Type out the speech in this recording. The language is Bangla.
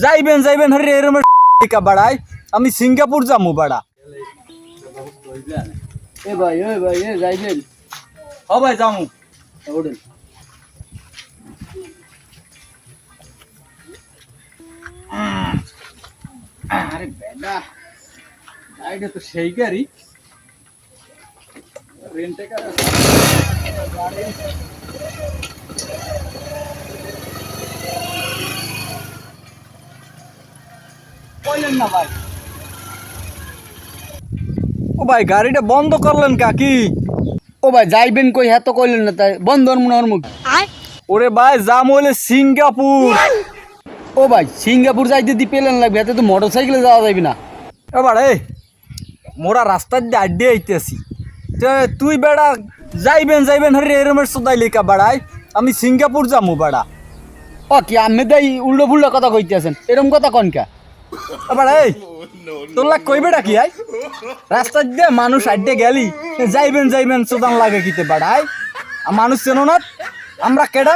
যাইবেন যাইবেন হরে এরম কা বাড়াই আমি সিঙ্গাপুর যামু বাড়া। এ ভাই এ যাইবেন? হ ভাই যামু। ওঠেন। আরে বেটা গাড়িটা তো সেই গাড়ি রেন্টে গাড়ি কইলেন না ভাই। ও ভাই গাড়িটা বন্ধ করলেন কাকি? ও ভাই যাইবেন কই হ্যাঁ তো কইলেন না তাই বন্ধ মনে হওয়ার মুখ। ওরে ভাই যাম হইলে সিঙ্গাপুর। ও ভাই সিঙ্গাপুর যাইতে দি পেলেন লাগবে এতে তো মোটর সাইকেলে যাওয়া যাবে না। এবার মোরা রাস্তার দিয়ে আড্ডে আইতেছি তুই বেড়া যাইবেন যাইবেন হরে এরমের সদাই লেখা বাড়াই আমি সিঙ্গাপুর যামু বাড়া। ও কি আমি তাই উল্টো ফুল্টো কথা কইতেছেন এরকম কথা কনকা? এবার তোর লাগ কইবে ডাকি আই রাস্তার দিয়ে মানুষ আড্ডে গেলি যাইবেন যাইবেন সোদান লাগে কিতে বাড়াই মানুষ চেনো না আমরা কেডা?